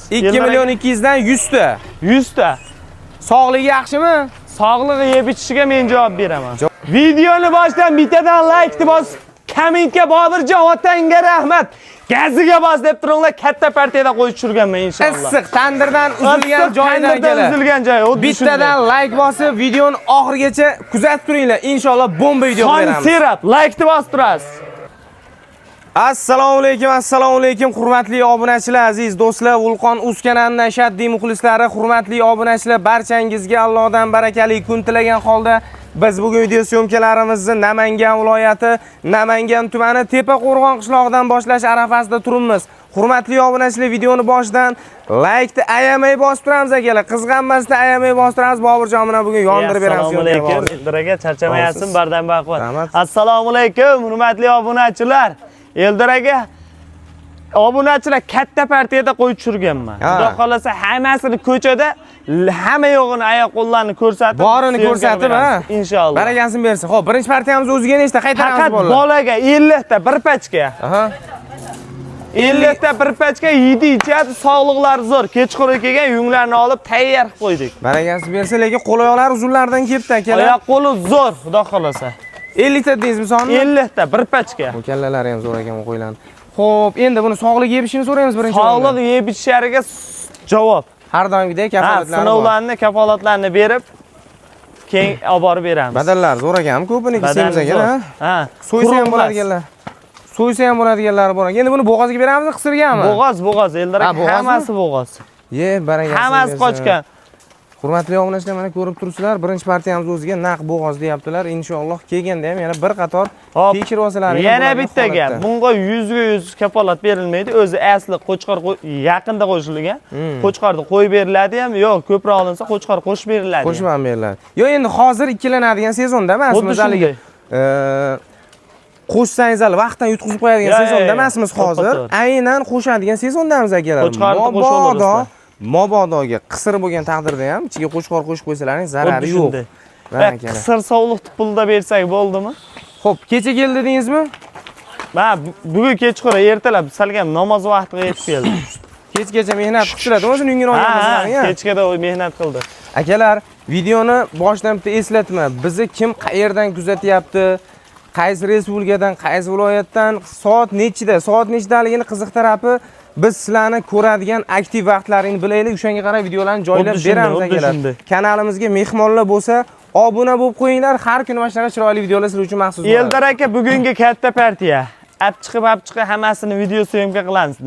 2 million 200 dan 100 ta. 100 ta. Sog'ligi yaxshimi? Sog'lig'i yeb ichishiga men javob beraman. Videoni boshdan bittadan like deb bosib, kommentga Bobirjon otangga rahmat. Gaziga bos deb turinglar, katta partiyada qo'yib tushirganman inshaalloh. Issiq tandirdan uzilgan joydan keladi. Uzilgan joy. Bittadan like bosib, videoni oxirigacha kuzatib turinglar. Inshaalloh bomba video beramiz. Serap, like deb bosib turasiz. Assalomu alaykum, hurmatli obunachilar, aziz do'stlar, Vulqon Uz kanalining ashaddiy muxlislari, hurmatli obunachilar, barchangizga Allohdan barakali kun tilagan holda biz bugun video syomkalarimizni Namangan viloyati, Namangan tumani Tepaqo'rg'on qishlog'idan boshlash arafasida turibmiz. Hurmatli obunachilar, videoni boshidan like ni ayamay bosib turamiz akalar. Qizg'anmasdan ayamay bosib turamiz. Bobirjon bilan bugun yondirib beramiz. Assalomu alaykum. Eldiraga charchamayapsiz, bardam baquvvat. Assalomu alaykum, hurmatli obunachilar. Eldiraga obunachilar katta partiyada qo'yib tushirganman. Xudo xolasa hammasini ko'chada hamma yo'g'ini oyoq qo'llarini ko'rsatib, borini ko'rsatib, inshaalloh. Baragasini bersin. Xo'p, birinchi partiyamiz o'ziga nechta qaytaramiz bolalar? Bolaga 50 ta bir pachka. 50 ta bir pachka yedi ichadi, sog'liqlari zo'r. Kechqurun kelgan yunglarni olib tayyor qilib qo'ydik. Baragasini bersin, lekin qo'l oyoqlari uzunlardan kelibdi akalar. Oyoq qo'li zo'r, xudo xolasa. 50 ta deysizmi sonni? 50 ta bir pachka. Bu kallalari ham zo'r ekan qo'ylarni. Xo'p, endi buni sog'liq yeb ishini so'raymiz birinchi o'rinda. Sog'liq yeb ishlariga javob. Har doimgidek kafolatlarni. Sinovlarni, kafolatlarni berib, keyin olib borib beramiz. Badallar zo'r ekanmi ko'piniki semiz ekan, ha? So'ysa ham bo'ladiganlar. So'ysa ham bo'ladiganlari bor. Endi buni bo'g'ozga beramizmi, qisirganmi? Bo'g'oz, Eldirak hammasi bo'g'oz. Ye, barangasi. Hammasi qochgan. Hurmatli obunachilar, mana ko'rib turibsizlar, birinchi partiyamiz o'ziga naq bo'g'oz deyaptilar. Inshaalloh kelganda ham yana bir qator tekshirib olsalar ham yana bitta gap. Bunga 100% kafolat berilmaydi. O'zi asli qo'chqor yaqinda qo'shilgan. Qo'chqorni qo'yib beriladi ham, yo'q, ko'proq olinsa qo'chqor qo'shib beriladi. Qo'shib ham beriladi. Yo'q, endi hozir ikkilanadigan sezonda emasmiz haligi. Qo'shsangiz hali vaqtdan yutqizib qo'yadigan sezonda emasmiz hozir. Aynan qo'shadigan sezondamiz akalar. Qo'chqorni qo'shib Mobodoga qisir bo'lgan taqdirda ham ichiga qo'chqor qo'shib qo'ysalaring zarari yo'q. Qisir sovuq pulda bersak bo'ldimi? Xo'p, kecha keldi deysizmi? Bugun kechqurun ertalab salgam namoz vaqtiga yetib keldi. Kechgacha mehnat qilishadi, o'zini yungini olganmiz. Kechgada mehnat qildi. Akalar, videoni boshdan bitta eslatma. Bizni kim qayerdan kuzatyapti? Qaysi respublikadan, qaysi viloyatdan, soat nechdaligini qiziq tarafi biz sizlarni ko'radigan aktiv vaqtlaringni bilaylik, o'shanga qarab videolarni joylab beramiz akalar. Kanalimizga mehmonlar bo'lsa, obuna bo'lib qo'yinglar. Har kuni mana shunaqa chiroyli videolar sizlar uchun maxsus bo'ladi. Eldar aka, bugungi katta partiya. Ap chiqib hammasini video syomka qilamiz.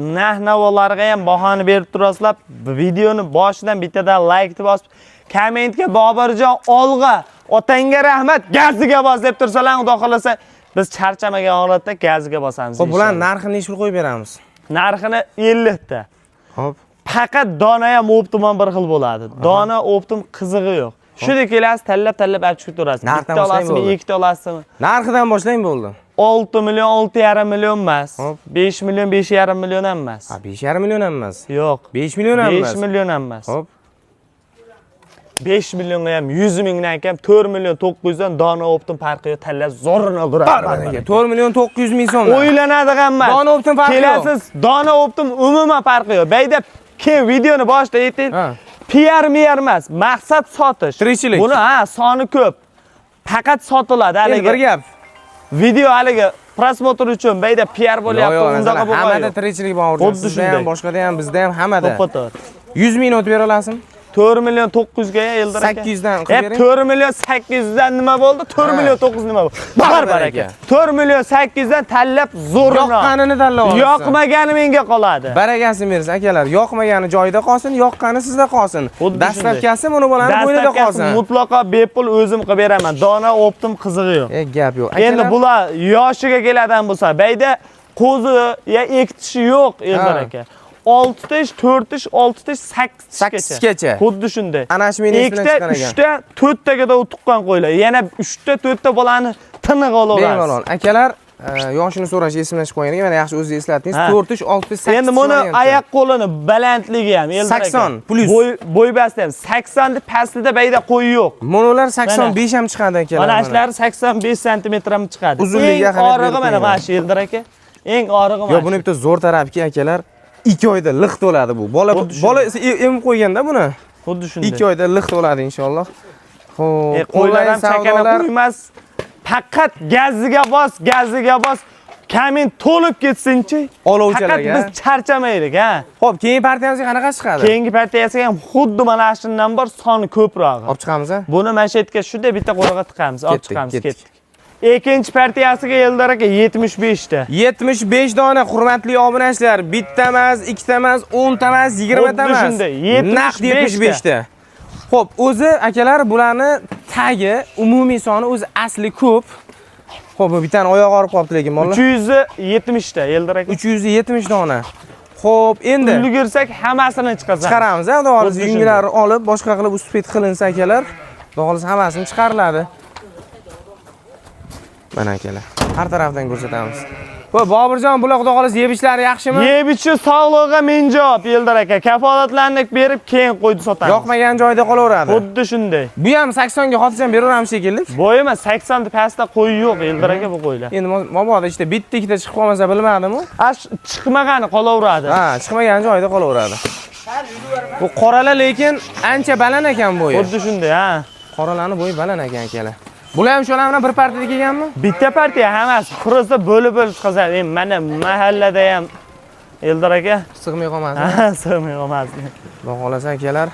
Navolarga ham bahoni berib turasizlar. Videoni boshidan bittadan like deb bosib, kommentga Bobirjon olg'a, otangga rahmat, gaziga bos deb tursalar, xudo xolasa biz charchamagan holatda gaziga bosamiz. Xo'p, bular narxini nechta qo'yib beramiz? Narxini 50 ta. Xo'p. Faqat dona ham optim bir xil bo'ladi. Dona optim qizig'i yo'q. Shunday kelasiz, tanlab olib chiqib turasiz. Bitta olasizmi, ikkita olasizmi? Narxidan boshlang bo'ldi. 6 million, 6,5 million emas. 5 million, 5,5 million ham emas. 5,5 million ham emas. Yo'q. 5 million ham emas. 5 million ham emas. Xo'p. 5 millionga ham 100 mingdan kam 4 million 900 dan dona optim farqi yo'q, tanlab zo'rini uradi. 4 million 900 ming so'm. O'ylanadigan emas. Dona optim farqi yo'q. Kelasiz, dona optim umuman farqi yo'q. Bayda keyin videoni boshida ayting. PR emas, maqsad sotish. Buni soni ko'p. Faqat sotiladi haligi. Bir gap. Video haligi prosmotr uchun bayda PR bo'lyapti, undaqa bo'lmaydi. Hammada tirikchilik bor. Sizda ham, boshqada ham, bizda ham hammada. 100 ming o'tib bera olasizmi? 4 million 900 ga Eldar aka. 800 dan qilib bering. 4 million 800 dan nima bo'ldi? 4 million 900 nima bo'ldi? Barbar aka. 4 million 800 dan tanlab zo'rini. Yoqqanini tanlab olasiz. Yoqmagani menga qoladi. Baragasini bersin akalar. Yoqmagani joyida qolsin, yoqqani sizda qolsin. Dastlabkasi buni bo'lani bo'ynida qolsin. Mutlaqo bepul o'zim qilib beraman. Dona optim qizig'i yo'q. Gap yo'q. Endi bular yoshiga keladigan bo'lsa, bayda qo'zi ya ektishi yo'q Eldar aka. 6 tish, 4 tish, 6 tish, 8 tishgacha. Xuddi shunday. Ana shu meni esdan chiqqan ekan. 3 ta, 4 tagada tuqqan qo'ylar. Yana 3 ta, 4 ta bolani tiniq olaverasiz. Bemalol. Akalar, yoshini so'rash esimdan chiqib qolgan ekan. Mana yaxshi o'zingiz eslatdingiz. 4 tish, 6 tish, 8 tish. Endi buni oyoq qo'lini balandligi ham, Eldar aka. 80 plus. Bo'y basti ham 80 deb pastida bayda qo'y yo'q. Monolar 85 ham chiqadi akalar. Mana shular 85 sm ham chiqadi. Uzunligiga qarab. Orig'i mana shu Eldar aka. Eng orig'i mana. Yo, buni bitta zo'r tarafki akalar. 2 oyda liq to'ladi bu. Bola emib qo'yganda buni. Xuddi shunday. 2 oyda liq to'ladi inshaalloh. Xo'p, Qo'ylar ham chakana qo'ymas. Faqat gaziga bos. Kamin to'lib ketsin-chi. Olovchalarga. Faqat biz charchamaylik, ha. Xo'p, keyingi partiyamizga qanaqa chiqadi? Keyingi partiyasiga ham xuddi mana shundan bor soni ko'proq. Olib chiqamiz-a? Buni mana shu yerga shunday bitta qo'rg'a tiqamiz, olib chiqamiz, ketdik. Ikkinchi partiyasiga Eldor aka 75 ta. 75 dona hurmatli obunachilar. Bitta emas, ikkita emas, 10 ta emas, 20 ta emas. Naqd 75 ta. Xo'p, o'zi akalar bularni tagi, umumiy soni o'zi asli ko'p. Xo'p, bittani oyog'i og'rib qolibdi lekin mollar. 370 ta Eldor aka. 370 dona. Xo'p, endi ulgursak hammasini chiqaramiz, xudo xolis yunglarni olib, boshqa qilib uspet qilinsa akalar, xudo xolis hammasini chiqariladi. Mana akalar, har tarafdan ko'rsatamiz. Xo'p, Boburjon, bular xudo xolis yeb ishlari yaxshimi? Yeb ichi sog'lig'iga men javob Eldor aka. Kafolatlarni berib, keyin qo'ydi sotamiz. Yoqmagan joyda qolaveradi. Xuddi shunday. Bu ham 80 ga xotirjam beraveramiz shekilli. Bo'yimi 80 ta pastda qo'y yo'q Eldor aka bu qo'ylar. Endi mabodo işte bitta ikkita chiqib qolmasa bilmadim-ku. Chiqmagani qolaveradi. Ha, chiqmagan joyda qolaveradi. Bu qoralar lekin ancha baland ekan bo'yi. Xuddi shunday, ha. Qoralarning bo'yi baland ekan akalar. Bular ham shular bilan bir partiyada kelganmi? Bitta partiya hammasi quruqsa bo'lib chiqazadi. Endi mana mahallada ham Eldor aka sig'may qolmasin. Ha, sig'may qolmasin. Xudo xolasa akalar,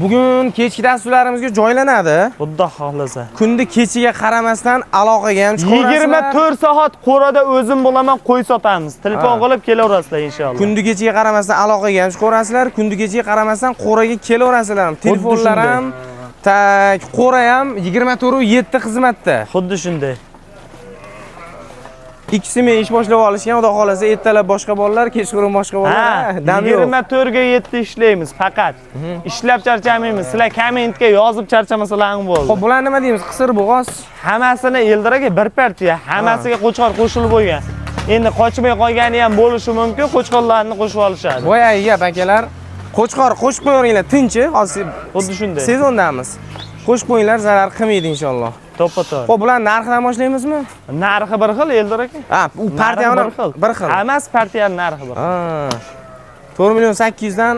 bugun kechki dasturlarimizga joylanadi. Xudo xolasa. Kunda kechiga qaramasdan aloqaga ham chiqaverasizlar. 24 soat qo'rada o'zim bo'laman, qo'y sotamiz. Telefon qilib kelaverasizlar inshaalloh. Kunda kechiga qaramasdan aloqaga ham chiqaverasizlar, kunda kechiga qaramasdan qo'raga kelaverasizlar. Telefonlar ham tak, qo'ra ham 24/7 xizmatda. Xuddi shunday. Ikkisi men ish boshlab olishgan, xudo xolasa ertalab boshqa bolalar, kechqurun boshqa bolalar. 24 ga 7 ishlaymiz faqat. Ishlab charchamaymiz. Sizlar kommentga yozib charchamasalaring bo'ldi. Xo'p, bular nima deymiz? Qisir bo'g'oz. Hammasini Eldor aka bir partiya, hammasiga qo'chqor qo'shilib qo'ygan. Endi qochmay qolgani ham bo'lishi mumkin, qo'chqorlarni qo'shib olishadi. Boyagi gap akalar. Qo'chqor qo'shib qo'yinglar, tinchi. Hozir xuddi shunday. Sezondamiz. Qo'shib qo'yinglar, zarar qilmaydi inshaalloh. To'ppa-to'g'ri. Xo'p, bular narxidan boshlamizmi? Narxi bir xil Eldor aka. Ha, u partiyani bir xil. Hammasi partiyaning narxi bir. Ha. 4.800 dan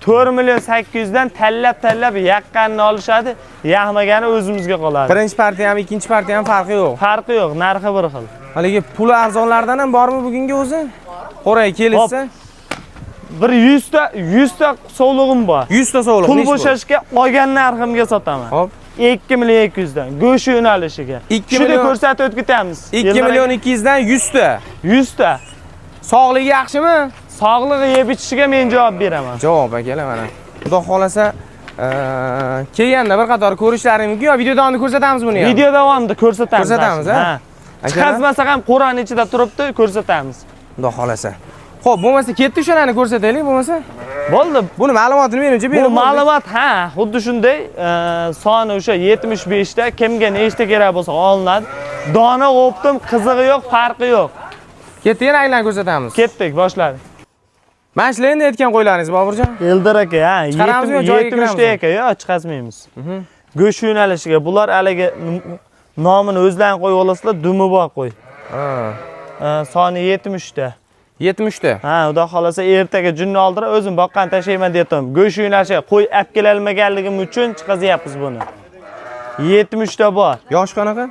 4.800 dan tanlab yaqqanini olishadi, yaqmagani o'zimizga qoladi. Birinchi partiya ham, ikkinchi partiya ham farqi yo'q. Farqi yo'q, narxi bir xil. Haligi puli arzonlardan ham bormi bugungi o'zi? Qo'ray kelsa? Bir 100 ta sovlig'im bor. 100 ta sovliq. Pul bo'shashga olgan narximga sotaman. Hop. 2.200 dan go'sht yo'nalishiga. Shuni ko'rsatib o'tamiz. 2.200 dan 100 ta. 100 ta. Sog'ligi yaxshimi? Sog'lig'i yeb ichishiga men javob beraman. Javob akalar mana. Xudo xolasa kelganda bir qator ko'rishlaring mumkin. Yo, video davomida ko'rsatamiz buni ham. Video davomida ko'rsatamiz. Ko'rsatamiz, ha. Chiqazmasa ham Qur'on ichida turibdi, ko'rsatamiz. Xudo xolasa. Xo'p, bo'lmasa ketdi o'shalarni ko'rsataylik, bo'lmasa. Bo'ldi. Buni ma'lumotini menimcha berib. Bu ma'lumot, ha, xuddi shunday, soni o'sha 75 ta, kimga nechta kerak bo'lsa olinadi. Dona o'pdim, qizig'i yo'q, farqi yo'q. Ketdi, yana aylanib ko'rsatamiz. Ketdik, boshladik. Mana shular endi aytgan qo'ylaringiz, Boburjon. Eldor aka, ha, 70 ta aka, yo'q, chiqazmaymiz. Go'sht yo'nalishiga bular haliga nomini o'zlaring qo'yib olasizlar, dumi bor qo'y. Soni 70 ta. 70 ta. Ha, xudo xolasa ertaga junni oldirib o'zim boqqan tashlayman deyapman. Go'sht yo'nalishiga qo'y olib kelolmaganligim uchun chiqazyapmiz buni. 70 ta bor. Yosh qanaqa?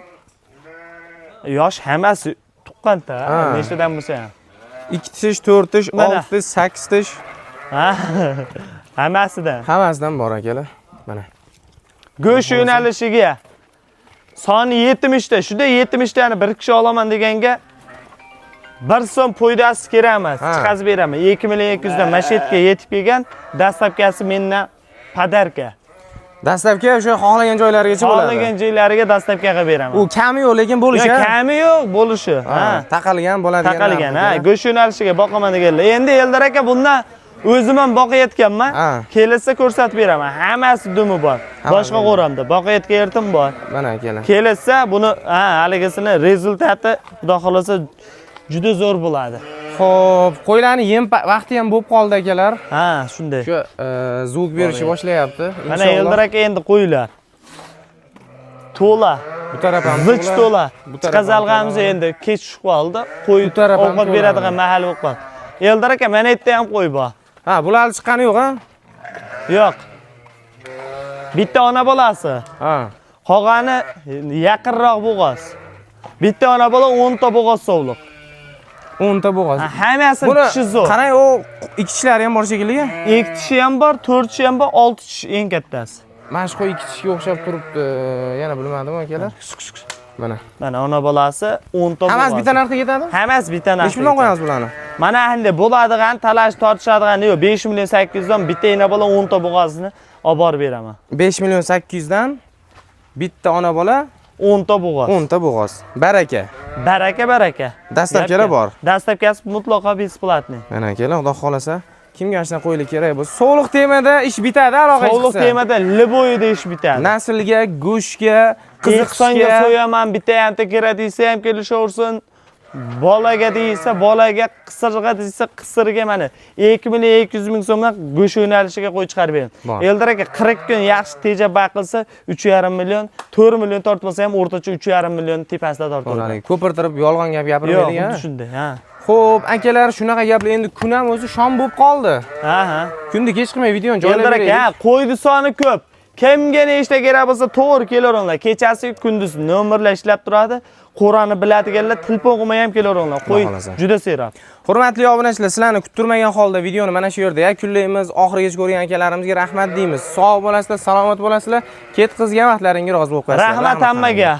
Yosh hammasi tuqqanda, nechtadan bo'lsa ham. 2 tish, 4 tish, 6 tish, 8 tish. Ha, hammasidan. Hammasidan bor akalar. Mana. Go'sht yo'nalishiga soni 70 ta. Shunda 70 tani bir kishi olaman deganga 1 so'm foydasi kerak emas. Chiqazib beraman. 2.200 dan mashetga yetib kelgan, dastlabkasi mendan podarka. Dastlabki o'sha xohlagan joylarigacha bo'ladi. Xohlagan joylariga dastlabki qilib beraman. U kami yo'q, lekin bo'lishi. Yo'q, kami yo'q, bo'lishi. Ha, taqalgan bo'ladigan. Taqalgan, ha. Go'sht yo'nalishiga boqaman deganlar. Endi Eldor aka bundan o'zim ham boqayotganman. Kelsa ko'rsatib beraman. Hammasi dumi bor. Boshqa qo'ramda boqayotgan yertim bor. Mana akalar. Kelsa buni, haligisini rezultati xudo xolasa juda zo'r bo'ladi. Xo'p, qo'ylarni yem vaqti ham bo'lib qoldi akalar. Ha, shunday. Shu zvuk berishni boshlayapti. Mana Eldor aka endi qo'ylar. To'la. Bu taraf ham zich to'la. Chiqazalg'amiz endi kech tushib qoldi. Qo'y ovqat beradigan mahal bo'lib qoldi. Eldar aka, mana yerda ham qo'y bor. Ha, bular chiqqani yo'q, ha? Yo'q. Bitta ona bolasi. Ha. Qolgani yaqinroq bo'g'oz. Bitta ona bola 10 ta bo'g'oz sovliq. 10 ta bo'g'oz. Hammasi tishi zo'r. Qarang, u ikki tishlari ham bor shekilli. Ikki tishi ham bor, 4 tishi ham bor, 6 tish eng kattasi. Mana shu qo'y ikki tishga o'xshab turibdi. Yana bilmadim akalar. Mana. Mana ona bolasi 10 ta bo'g'oz. Hammasi bitta narxga ketadi? Hammasi bitta narxga. Necha million qo'yamiz bularni? Mana endi bo'ladigan, talash tortishadigan yo'q. 5 million 800 dan bitta ona bola 10 ta bo'g'ozni olib borib beraman. 5 million 800 dan bitta ona bola 10 ta bo'g'oz. 10 ta bo'g'oz. Baraka. Baraka. Dastlabkilar bor. Dastlabkasi mutlaqo besplatniy. Mana akalar, xudo xolasa, kimga ashna qo'ylik kerak bo'lsa, sog'liq temada ish bitadi, aloqa chiqsa. Sog'liq temada liboyida ish bitadi. Naslga, go'shtga, qiziqishga qiziqishga so'yaman, bitta ham kerak desa ham kelishaversin. Bolaga deysa, bolaga, qisirga deysa, qisirga mana 2 million 200 ming so'mdan go'sht yo'nalishiga qo'y chiqarib beraman. Eldar aka 40 kun yaxshi tejab baqilsa 3,5 million, 4 million tortmasa ham o'rtacha 3,5 million tepasida tortadi. ko'pirtirib yolg'on gap gapirmaylik, Yo'q, ha. shunday, ha. Xo'p, akalar, shunaqa gaplar endi kun ham o'zi shom bo'lib qoldi. Ha. Kunni kech qilmay videoni joylab Eldar aka, beraylik. qo'ydi soni ko'p. Kimga nechta kerak bo'lsa to'g'ri kelaveringlar. Kechasi kunduz nomerlar ishlab turadi. Qo'rani biladiganlar telefon qilmay ham kelaveringlar. Qo'y juda seroq. Hurmatli obunachilar, sizlarni kuttirmagan holda videoni mana shu yerda yakunlaymiz. Oxirigacha ko'rgan akalarimizga rahmat deymiz. Sog' bo'lasizlar, salomat bo'lasizlar. Ketqizgan vaqtlaringiz rozi bo'lib qo'yasizlar. Rahmat hammaga.